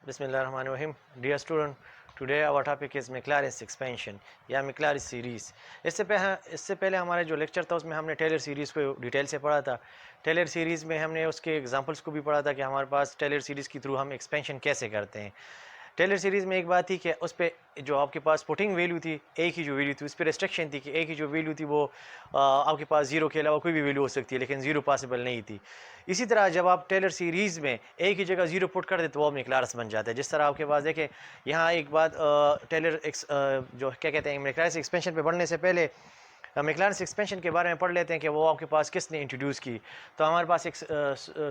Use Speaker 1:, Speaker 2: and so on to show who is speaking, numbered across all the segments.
Speaker 1: Bismillahirrahmanirrahim. Dear student, today our topic is Maclaurin's expansion या Maclaurin series. इससे पहले हमारे जो लेक्चर था उसमें हमने टेलर सीरीज़ को डिटेल से पढ़ा था। टेलर सीरीज़ में हमने उसके एग्जांपल्स को भी पढ़ा था कि हमारे पास टेलर सीरीज़ के थ्रू हम एक्सपेंशन कैसे करते हैं। टेलर सीरीज़ में एक बात थी कि उस पर जो आपके पास पुटिंग वैल्यू थी, एक ही जो वैल्यू थी उस पर रेस्ट्रिक्शन थी कि एक ही जो वैल्यू थी वो आपके पास ज़ीरो के अलावा कोई भी वैल्यू हो सकती है, लेकिन ज़ीरो पॉसिबल नहीं थी। इसी तरह जब आप टेलर सीरीज़ में एक ही जगह ज़ीरो पुट कर दे तो वो मैक्लॉरिन बन जाता है। जिस तरह आपके पास देखें यहाँ एक बात, टेलर जो क्या कहते हैं मैक्लॉरिन एक्सपेंशन पे बढ़ने से पहले मैक्लॉरिन एक्सपेंशन के बारे में पढ़ लेते हैं कि वो आपके पास किसने इंट्रोड्यूस की। तो हमारे पास एक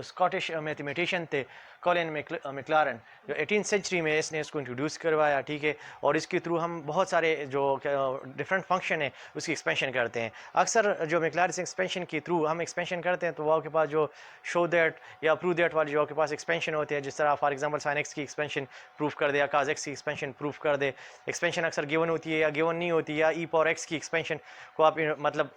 Speaker 1: स्कॉटिश मैथमेटिशियन थे कॉलिन मैक्लॉरिन, जो 18th सेंचुरी में इसने इसको इंट्रोड्यूस करवाया, ठीक है। और इसके थ्रू हम बहुत सारे जो डिफरेंट फंक्शन है उसकी एक्सपेंशन करते हैं। अक्सर जो मैक्लॉरिन एक्सपेंशन के थ्रू हम एक्सपेंशन करते हैं तो वो आपके पास जो शो दैट या प्रूव दैट वाले जो आपके पास एक्सपेंशन होते हैं, जिस तरह फॉर एग्जांपल साइन एक्स की एक्सपेंशन प्रूफ कर दे या काज एक्स की एक्सपेंशन प्रूफ कर दे। एक्सपेंशन अक्सर गिवन होती है या गिवन नहीं होती, या ई पावर एक्स की एक्सपेंशन को आप मतलब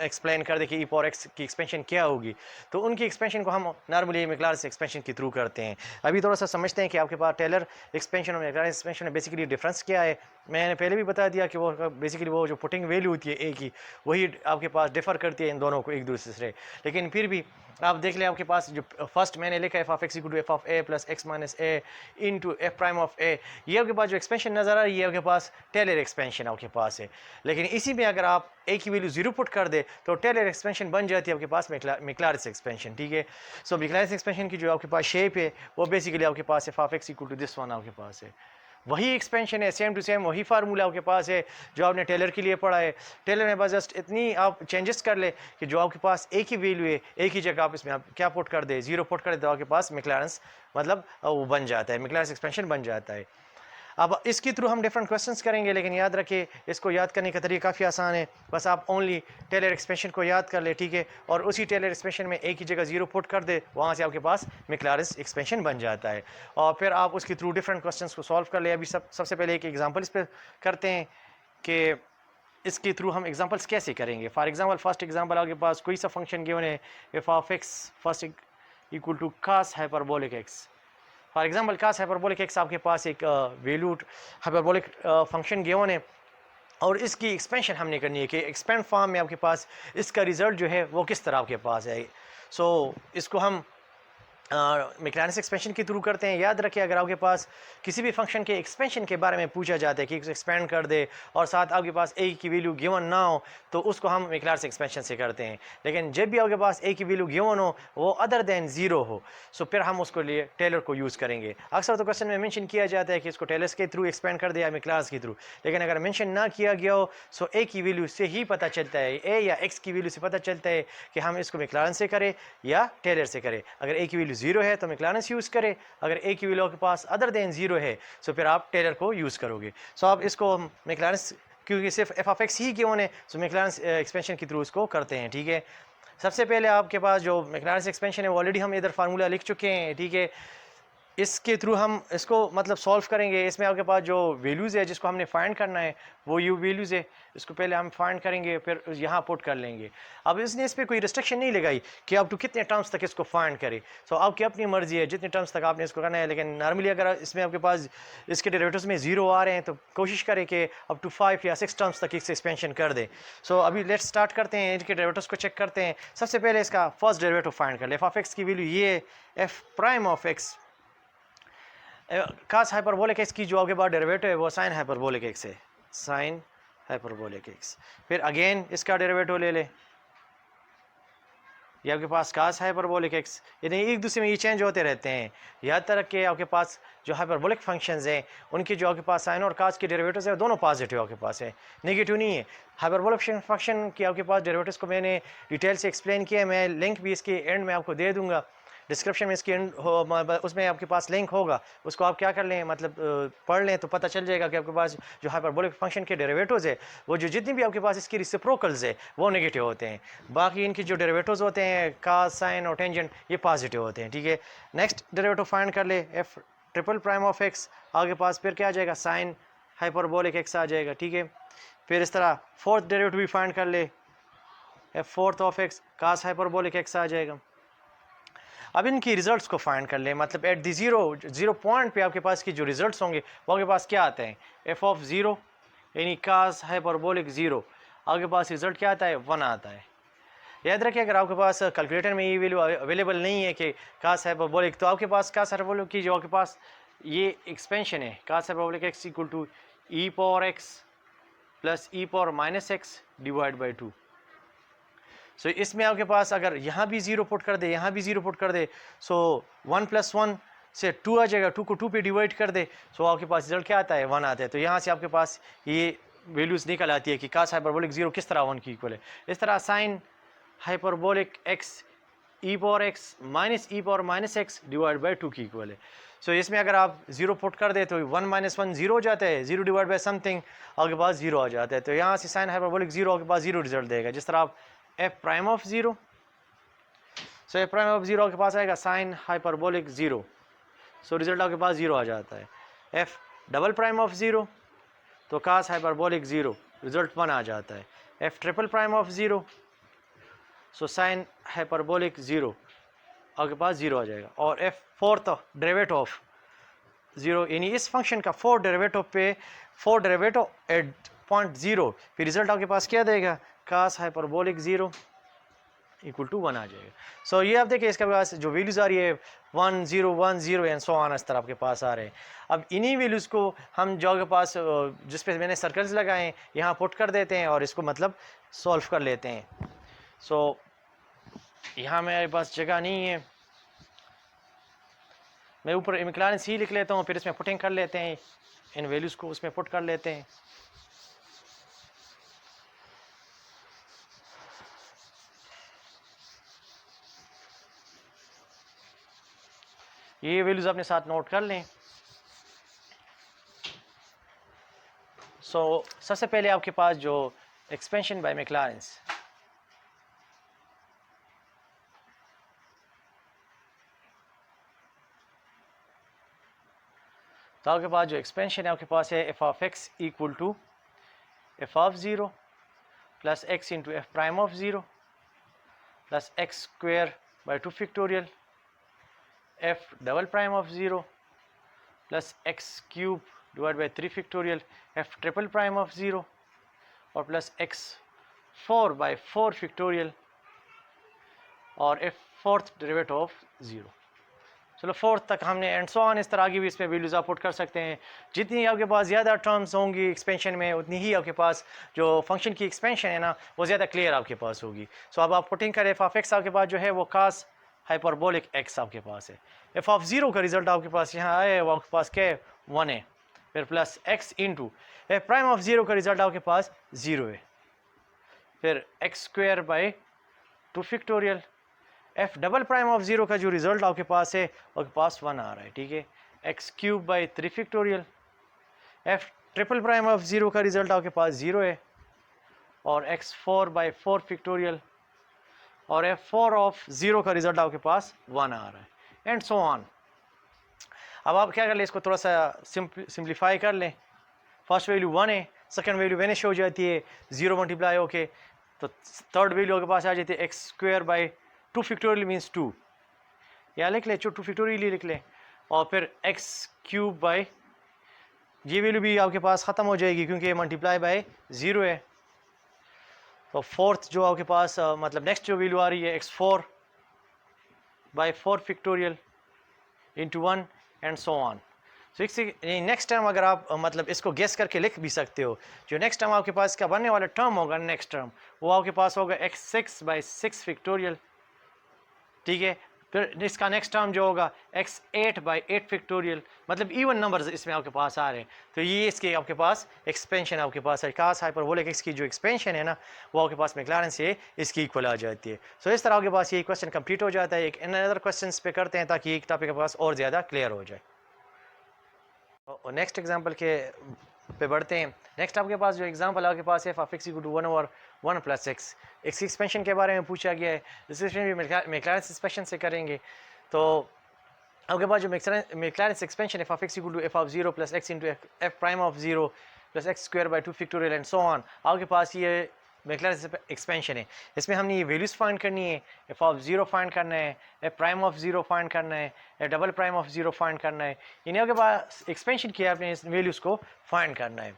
Speaker 1: एक्सप्लेन कर दे कि ई पावर एक्स की एक्सपेंशन क्या होगी। तो उनकी एक्सपेंशन को हम नॉर्मली मैक्लॉरिन एक्सपेंशन के थ्रू करते हैं। अभी थोड़ा सा समझते हैं कि आपके पास टेलर एक्सपेंशन और मैक्लॉरिन एक्सपेंशन में बेसिकली डिफरेंस क्या है। मैंने पहले भी बता दिया कि वो बेसिकली वो जो पुटिंग वैल्यू होती है एक ही, वही आपके पास डिफर करती है इन दोनों को एक दूसरे से। लेकिन फिर भी आप देख लें आपके पास जो फर्स्ट मैंने लिखा है F of x equal to F of A plus X minus A into F prime of A, ये आपके पास जो एक्सपेंशन नजर आ रही है आपके पास टेलर एक्सपेंशन आपके पास है। लेकिन इसी में अगर आप ए की वैल्यू जीरो पुट कर दे तो टेलर एक्सपेंशन बन जाती है आपके पास मैक्लॉरिन एक्सपेंशन, ठीक है। सो मैक्लॉरिन एक्सपेंशन की जो आपके पास शेप है वो बेसिकली आपके पास F of x equal to this one आपके पास है। वही एक्सपेंशन है, सेम टू सेम वही फार्मूला आपके पास है जो आपने टेलर के लिए पढ़ा है। टेलर में बस जस्ट इतनी आप चेंजेस कर ले कि जो आपके पास एक ही वैल्यू है एक ही जगह आप इसमें आप क्या पुट कर दे, जीरो पुट कर दे तो आपके पास मैक्लॉरिन मतलब वो बन जाता है, मैक्लॉरिन एक्सपेंशन बन जाता है। अब इसके थ्रू हम डिफरेंट क्वेश्चंस करेंगे, लेकिन याद रखिए इसको याद करने का तरीका काफ़ी आसान है। बस आप ओनली टेलर एक्सपेंशन को याद कर ले, ठीक है, और उसी टेलर एक्सपेंशन में एक ही जगह जीरो पुट कर दे, वहाँ से आपके पास मैक्लॉरिन एक्सपेंशन बन जाता है। और फिर आप उसके थ्रू डिफरेंट क्वेश्चंस को सॉल्व कर ले। अभी सबसे पहले एक एग्जाम्पल इस पर करते हैं कि इसके थ्रू हम एग्जाम्पल्स कैसे करेंगे। फॉर एग्जाम्पल फर्स्ट एग्जाम्पल आपके पास कोई सा फंक्शन गिवन है F of x first equal to cos hyperbolic x. For example cos hyperbolic x आपके पास एक वैल्यूड हाइपरबोलिक फंक्शन गिवन है और इसकी एक्सपेंशन हमने करनी है कि एक्सपेंड फॉर्म में आपके पास इसका रिजल्ट जो है वो किस तरह आपके पास है। सो इसको हम मैक्लॉरिन एक्सपेंशन के थ्रू करते हैं। याद रखिए अगर आपके पास किसी भी फंक्शन के एक्सपेंशन के बारे में पूछा जाता है कि एक्सपेंड कर दे और साथ आपके पास ए की वैल्यू गिवन ना हो तो उसको हम मैक्लॉरिन एक्सपेंशन से करते हैं। लेकिन जब भी आपके पास ए की वैल्यू गिवन हो वो अदर देन ज़ीरो हो, सो फिर हम उसको लिए टेलर को यूज़ करेंगे। अक्सर तो क्वेश्चन में मेंशन किया जाता है कि इसको टेलर्स के थ्रू एक्सपेंड कर दे या मैक्लॉरिन के थ्रू, लेकिन अगर मेंशन ना किया गया हो सो ए की वैल्यू से ही पता चलता है, ए या एक्स की वैल्यू से पता चलता है कि हम इसको मैक्लॉरिन से करें या टेलर से करें। अगर ए की वैल्यू ज़ीरो है तो मैक्लॉरिन यूज़ करें, अगर ए की वैल्यू के पास अदर देन जीरो है सो फिर आप टेलर को यूज़ करोगे। सो आप इसको मैक्लॉरिन क्योंकि सिर्फ F of x he given है सो मैक्लॉरिन एक्सपेंशन के थ्रू इसको करते हैं, ठीक है। सबसे पहले आपके पास जो मैक्लॉरिन एक्सपेंशन है वो ऑलरेडी हम इधर फार्मूला लिख चुके हैं, ठीक है। इसके थ्रू हम इसको मतलब सॉल्व करेंगे। इसमें आपके पास जो वैल्यूज़ है जिसको हमने फाइंड करना है वो यू वैल्यूज़ है, इसको पहले हम फाइंड करेंगे फिर यहाँ पुट कर लेंगे। अब इसने इस पर कोई रिस्ट्रिक्शन नहीं लगाई कि आप टू कितने टर्म्स तक इसको फाइंड करें। सो आपकी अपनी मर्जी है जितने टर्म्स तक आपने इसको करना है, लेकिन नॉर्मली अगर इसमें आपके पास इसके डेरिवेटिव्स में जीरो आ रहे हैं तो कोशिश करें कि अप टू 5 या 6 टर्म्स तक इससे एक्सपेंशन कर दें। सो अभी लेट स्टार्ट करते हैं, इनके डेरिवेटिव्स को चेक करते हैं। सबसे पहले इसका फर्स्ट डेरिवेटिव फाइंड कर ले। एफ ऑफ एक्स की वैल्यू ये f prime of x cos hyperbolic x की जो आपके पास डेरिवेटिव है वो साइन हाइपरबोलिक एक्स है, साइन हाइपरबोलिक एक्स। फिर अगेन इसका डेरिवेटिव ले ले, ये आपके पास कास हाइपरबोलिक एक्स, यानी एक दूसरे में ये चेंज होते रहते हैं। याद तक कि आपके पास जो हाइपरबोलिक फंक्शंस हैं उनकी जो आपके पास साइन और कास के डेरिवेटिव्स है दोनों पॉजिटिव आपके पास है, नेगेटिव नहीं है। हाइपरबोलिक फंक्शन की आपके पास डेरिवेटिव्स को मैंने डिटेल से एक्सप्लेन किया है, मैं लिंक भी इसके एंड में आपको दे दूंगा, डिस्क्रिप्शन में इसकी उसमें आपके पास लिंक होगा, उसको आप क्या कर लें मतलब पढ़ लें तो पता चल जाएगा कि आपके पास जो हाइपरबोलिक फंक्शन के डेरिवेटिव्स है वो जो जितनी भी आपके पास इसकी रेसिप्रोकल्स है वो नेगेटिव होते हैं, बाकी इनकी जो डेरिवेटिव्स होते हैं कास साइन और टेंजेंट ये पॉजिटिव होते हैं, ठीक है। नेक्स्ट डेरिवेटिव फाइंड कर ले F triple prime of x, आगे पास फिर क्या आ जाएगा साइन हाइपरबोलिक एक्स आ जाएगा, ठीक है। फिर इस तरह फोर्थ डेरिवेटिव भी फाइंड कर ले F fourth of x cos hyperbolic X आ जाएगा। अब इनकी रिजल्ट्स को फाइंड कर लें, मतलब एट दी ज़ीरो पॉइंट पे आपके पास की जो रिजल्ट्स होंगे वो आपके पास क्या आते हैं, एफ ऑफ ज़ीरो यानी कास हाइपरबोलिक ज़ीरो, आपके पास रिजल्ट क्या आता है, 1 आता है। याद रखिए अगर आपके पास कैलकुलेटर में ये वैल्यू अवेलेबल नहीं है कि कास हाइपरबोलिक, तो आपके पास कास हाइपरबोलिक की जो आपके पास ये एक्सपेंशन है cos hyperbolic X equal to E power X plus E power minus X divide by 2। So इसमें आपके पास अगर यहाँ भी ज़ीरो पुट कर दे, यहाँ भी ज़ीरो पुट कर दे, सो 1 + 1 से 2 आ जाएगा, 2 को 2 पे डिवाइड कर दे, सो आपके पास रिजल्ट क्या आता है, 1 आता है। तो यहाँ से आपके पास ये वैल्यूज़ निकल आती है कि कास हाइपरबोलिक ज़ीरो किस तरह 1 की इक्वल है। इस तरह sign hyperbolic x E power x minus E power minus X divide by 2 की इक्वल है। सो इसमें अगर आप ज़ीरो पुट कर दे तो 1 - 1 ज़ीरो हो जाता है, ज़ीरो डिवाइड बाई समथिंग आपके पास ज़ीरो आ जाता है। तो यहाँ से साइन हाइपरबोलिक ज़ीरो आपके पास ज़ीरो रिजल्ट देगा। जिस तरह आप F prime of zero, so F prime of zero आपके पास आएगा sine hyperbolic zero, so result आपके पास ज़ीरो आ जाता है। F double prime of zero तो कास हाइपरबोलिक ज़ीरो, रिजल्ट 1 आ जाता है। F triple prime of zero, so sine hyperbolic zero आपके पास zero आ जाएगा। और f fourth derivative of zero यानी इस फंक्शन का fourth derivative eight point zero, फिर रिजल्ट आपके पास क्या देगा, कास हाइपरबोलिक ज़ीरो इक्वल टू 1 आ जाएगा। सो ये आप देखिए इसके पास जो वैल्यूज़ आ रही है 1 0 1 0 एंड सो ऑन, इस तरह आपके पास आ रहे हैं। अब इन्हीं वैल्यूज़ को हम जो आपके पास जिस पे मैंने सर्कल्स लगाए हैं यहाँ पुट कर देते हैं और इसको मतलब सॉल्व कर लेते हैं। सो यहाँ मेरे पास जगह नहीं है, मैं ऊपर मैक्लॉरेन सी लिख लेता हूँ, फिर इसमें पुटिंग कर लेते हैं, इन वैल्यूज़ को उसमें पुट कर लेते हैं। ये वैल्यूज़ अपने साथ नोट कर लें। सो सबसे पहले आपके पास जो एक्सपेंशन बाय मैक्लॉरेंस, तो आपके पास जो एक्सपेंशन है आपके पास है F of x equal to F of zero plus x into F prime of zero plus x square by 2 factorial f double prime of zero plus x cube divide by 3 factorial f triple prime of zero और plus x 4 by 4 factorial और f fourth derivative of zero. चलो fourth तक हमने and so on, इस तरह की भी इसमें वैल्यूज़ आप पुट कर सकते हैं। जितनी आपके पास ज़्यादा टर्म्स होंगी एक्सपेंशन में, उतनी ही आपके पास जो फंक्शन की एक्सपेंशन है ना वो ज़्यादा क्लियर आपके पास होगी। सो अब आप पुटिंग करें, एफ ऑफ एक्स आपके पास जो है वो कास हाइपरबोलिक एक्स आपके पास है। एफ ऑफ ज़ीरो का रिजल्ट आपके पास यहाँ आए, वो आपके पास क्या है, 1 है। फिर plus x into F prime of zero का रिजल्ट आपके पास 0 है। फिर x square by 2 factorial f double prime of zero का जो रिजल्ट आपके पास है आपके पास 1 आ रहा है, ठीक है। X cube by 3 factorial f triple prime of zero का रिजल्ट आपके पास 0 है और एक्स 4 बाई 4 फैक्टोरियल और एफ 4 ऑफ ज़ीरो का रिजल्ट आपके पास 1 आ रहा है, एंड सो ऑन। अब आप क्या कर लें, इसको थोड़ा सा सिंप्लीफाई कर लें। फर्स्ट वैल्यू 1 है, सेकंड वैल्यू वेनिश हो जाती है 0 मल्टीप्लाई होके, तो थर्ड वैल्यू आपके पास आ जाती है x square by 2 factorial means 2, या लिख ले 2 फैक्टोरियल ही लिख लें, और फिर एक्स क्यूब बाई, ये वैल्यू भी आपके पास ख़त्म हो जाएगी क्योंकि ये मल्टीप्लाई बाई 0 है। तो फोर्थ जो आपके पास मतलब नेक्स्ट जो वैल्यू आ रही है x 4 by 4 factorial into 1 and so on. तो नेक्स्ट टर्म अगर आप मतलब इसको गेस करके लिख भी सकते हो, जो नेक्स्ट टर्म आपके पास का बनने वाला टर्म होगा नेक्स्ट टर्म वो आपके पास होगा एक्स 6 बाई 6 फैक्टोरियल, ठीक है। फिर इसका नेक्स्ट टर्म जो होगा एक्स 8 बाई 8 फैक्टोरियल, मतलब इवन नंबर्स इसमें आपके पास आ रहे हैं। तो ये इसके आपके पास एक्सपेंशन आपके पास है, कास हाइपरबोलिक एक्स की जो एक्सपेंशन है ना वो आपके पास मैक्लॉरेन से इसकी इक्वल आ जाती है। सो इस तरह आपके पास ये क्वेश्चन कंप्लीट हो जाता है। एक अनदर क्वेश्चन पे करते हैं ताकि एक टॉपिक के पास और ज़्यादा क्लियर हो जाए। और नेक्स्ट एग्जाम्पल के पे बढ़ते हैं। नेक्स्ट आपके पास जो एग्जाम्पल आपके पास है F of x equal to 1 over 1 plus x, x expansion के बारे में पूछा गया है। इस भी मैक्लॉरेन एक्सपेंशन से करेंगे। तो आपके पास जो Maclaurin expansion F of x equal to F of 0 plus x into F prime of 0 plus X square by 2 factorial and so on, आपके पास ये मैक्लैरिन एक्सपेंशन है, इसमें हमने ये वैल्यूज़ फाइंड करनी है, एफ ऑफ ज़ीरो फाइंड करना है, F prime of zero find करना है, F double prime of zero find करना है। इन्हीं के बाद एक्सपेंशन किया आपने इस वैल्यूज़ को फाइंड करना है।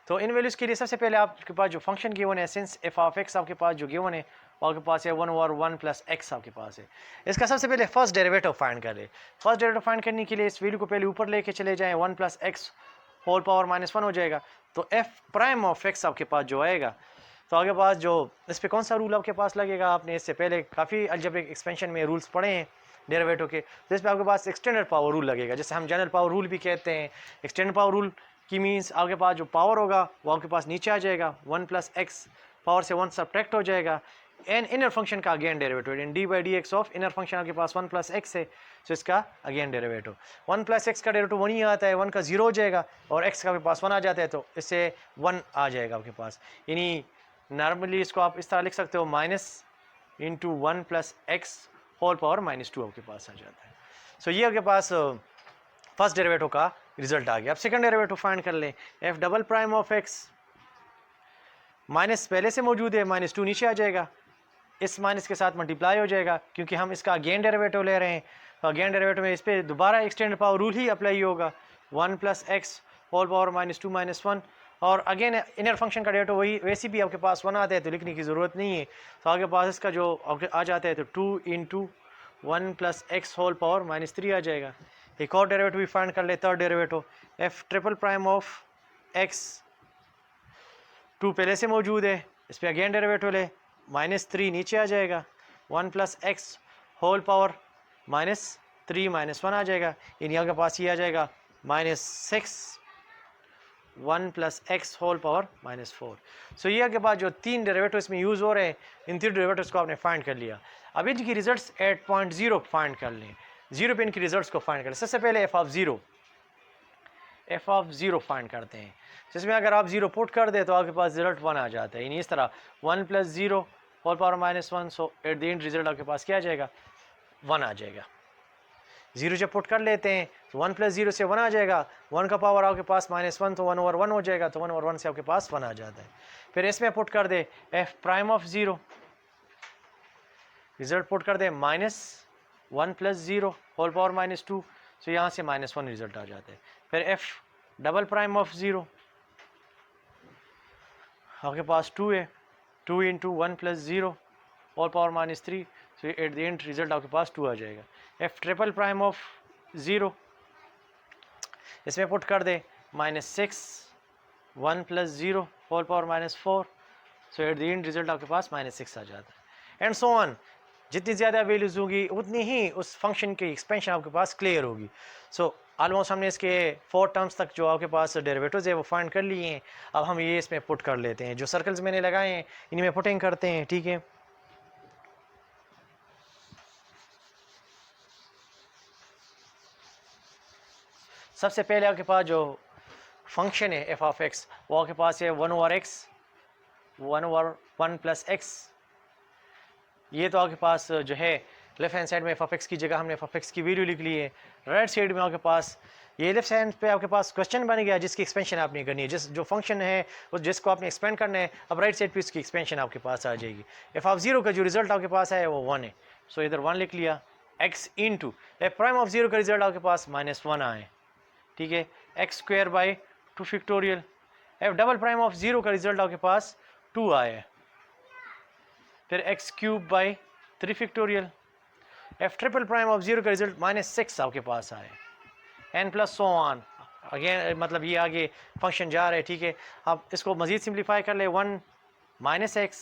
Speaker 1: तो इन वैल्यूज़ के लिए सबसे पहले आपके पास जो फंक्शन गिवन है सिंस एफ ऑफ एक्स आपके पास जो गिवन है वो आपके पास है 1/1 प्लस एक्स आपके पास है। इसका सबसे पहले फर्स्ट डेरिवेटिव फाइंड कर ले। फर्स्ट डेरिवेटिव फाइंड करने के लिए इस वैल्यू को पहले ऊपर लेके चले जाएं, 1 प्लस एक्स होल पावर -1 हो जाएगा। तो एफ प्राइम ऑफ एक्स आपके पास जो आएगा, तो आपके पास जो इस पर कौन सा रूल आपके पास लगेगा, आपने इससे पहले काफ़ी अलजेब्रिक एक्सपेंशन में रूल्स पढ़े हैं डेरिवेटिव के, तो इस पर आपके पास एक्सटेंडेड पावर रूल लगेगा, जैसे हम जनरल पावर रूल भी कहते हैं। एक्सटेंडेड पावर रूल की मीन्स आपके पास जो पावर होगा वो आपके पास नीचे आ जाएगा, 1 प्लस एक्स पावर से 1 सब्ट्रैक्ट हो जाएगा, एन इनर फंक्शन का again derivative and d by d x of inner function आपके पास 1 प्लस एक्स है, तो इसका अगेन डेरिवेटिव 1 प्लस एक्स का डेरिवेटिव 1 ही आता है, 1 का 0 हो जाएगा और एक्स का आपके पास 1 आ जाता है, तो इससे 1 आ जाएगा आपके पास। यानी नॉर्मली इसको आप इस तरह लिख सकते हो minus into 1 plus x whole power -2 आपके पास आ जाता है। सो ये आपके पास फर्स्ट डेरिवेटिव का रिजल्ट आ गया। अब सेकंड डेरिवेटिव फाइंड कर लें, f double prime of x, minus पहले से मौजूद है, -2 नीचे आ जाएगा, इस माइनस के साथ मल्टीप्लाई हो जाएगा क्योंकि हम इसका अगेन डेरिवेटिव ले रहे हैं, तो अगेन डेरिवेटिव में इस पर दोबारा एक्सटेंडेड पावर रूल ही अप्लाई होगा, 1 प्लस एक्स होल पावर -2 -1, और अगेन इनर फंक्शन का डेरिवेटिव वही वैसे भी आपके पास 1 आता है तो लिखने की ज़रूरत नहीं है, तो आपके पास इसका जो आ जाता है तो 2 into 1 plus x whole power -3 आ जाएगा। एक और डेरिवेटिव भी फाइंड कर ले, third derivative, f triple prime of x, 2 पहले से मौजूद है, इस पर अगेन डेरिवेटिव ले, -3 नीचे आ जाएगा, 1 प्लस एक्स होल पावर -3 -1 आ जाएगा, इन यहाँ के पास ये आ जाएगा -6 1 प्लस एक्स होल पावर -4। सो ये के बाद जो 3 डेरिवेटिव इसमें यूज़ हो रहे हैं, इन 3 डेरिवेटिव्स को आपने फाइंड कर लिया। अब इनकी रिजल्ट्स एट पॉइंट 0 फाइंड कर लें, 0 पे इनकी रिजल्ट्स को फाइंड कर लें। सबसे पहले एफ ऑफ ज़ीरो फाइंड करते हैं, जिसमें अगर आप 0 पुट कर दे तो आपके पास रिजल्ट 1 आ जाता है, यानी इस तरह 1 plus 0 whole power -1, so at the end result आपके पास क्या आ जाएगा, 1 आ जाएगा। 0 जब पुट कर लेते हैं तो 1 प्लस 0 से 1 आ जाएगा, 1 का पावर आपके पास -1 तो 1/1 हो जाएगा, तो 1/1 से आपके पास 1 आ जाता है। फिर इसमें पुट कर दे F prime of zero, result put कर दे -1 प्लस 0 होल पावर -2, तो यहाँ से -1 रिजल्ट आ जाता है। फिर F double prime of zero, आपके पास 2 है, 2 इंटू 1 प्लस 0 होल पावर -3, तो एट द एंड रिजल्ट आपके पास 2 आ जाएगा। F triple prime of zero, इसमें पुट कर दे -6 1 plus 0 whole power -4, so at the end result आपके पास -6 आ जाता है, एंड सो ऑन। जितनी ज़्यादा वैल्यूज़ होगी उतनी ही उस फंक्शन की एक्सपेंशन आपके पास क्लियर होगी। सो ऑलमोस्ट हमने इसके 4 टर्म्स तक जो आपके पास डेरिवेटिव्स है वो फाइंड कर लिए हैं। अब हम ये इसमें पुट कर लेते हैं, जो सर्कल्स मैंने लगाए हैं इनमें पुटिंग करते हैं, ठीक है। सबसे पहले आपके पास जो फंक्शन है एफ ऑफ एक्स, वो आपके पास है 1/x 1/1 प्लस एक्स। ये तो आपके पास जो है लेफ्ट हैंड साइड में एफ ऑफ एक्स की जगह हमने एफ ऑफ एक्स की वैल्यू लिख ली है। राइट साइड में आपके पास ये लेफ्ट हैंड पे आपके पास क्वेश्चन बन गया जिसकी एक्सपेंशन आपने करनी है, जिस जो फंक्शन है उस जिसको आपने एक्सपेंड करना है। अब राइट साइड पे इसकी एक्सपेंशन आपके पास आ जाएगी। एफ ऑफ ज़ीरो का जो रिजल्ट आपके पास है वो 1 है, सो इधर 1 लिख लिया। X into F prime of zero का रिजल्ट आपके पास -1 आए, ठीक है, x square by 2 factorial. F double prime of zero का रिजल्ट आपके पास 2 आया, फिर x cube by 3 factorial. F triple prime of zero का रिजल्ट -6 आपके पास आए, and plus so on. Again मतलब ये आगे फंक्शन जा रहा है, ठीक है। अब इसको मज़ीद सिंप्लीफाई कर ले, 1 -x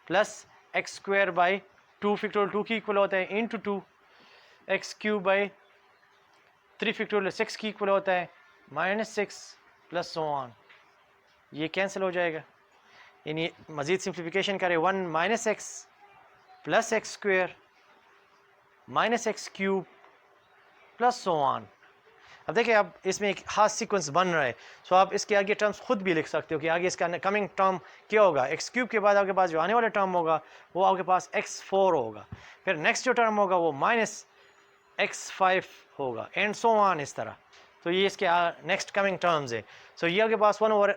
Speaker 1: plus X square by 2 factorial, 2 की इक्वल होता है, into 2 x cube by 3 factorial 6 की इक्वल होता है, -6 प्लस सो ऑन। ये कैंसिल हो जाएगा, यानी मज़ीद सिंप्लीफिकेशन करें, 1 -x plus X square -x cube plus so on. अब देखिए अब इसमें एक खास सीक्वेंस बन रहा है, सो आप इसके आगे टर्म्स खुद भी लिख सकते हो कि आगे इसका कमिंग टर्म क्या होगा। एक्स क्यूब के बाद आपके पास जो आने वाला टर्म होगा वो आपके पास x4 होगा, फिर नेक्स्ट जो टर्म होगा वो -x5 होगा, एंड सो ऑन इस तरह। तो ये इसके नेक्स्ट कमिंग टर्म्स है। सो ये आपके पास 1/1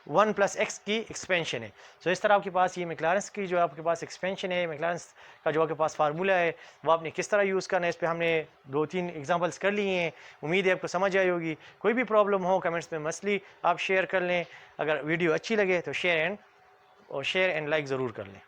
Speaker 1: 1 + x की एक्सपेंशन है। सो इस तरह आपके पास ये मैक्लारेंस की जो आपके पास एक्सपेंशन है, मैक्लारेंस का जो आपके पास फार्मूला है वो आपने किस तरह यूज़ करना है, इस पर हमने 2-3 एग्जांपल्स कर लिए हैं। उम्मीद है आपको समझ आई होगी। कोई भी प्रॉब्लम हो कमेंट्स में मसली आप शेयर कर लें। अगर वीडियो अच्छी लगे तो शेयर एंड लाइक ज़रूर कर लें।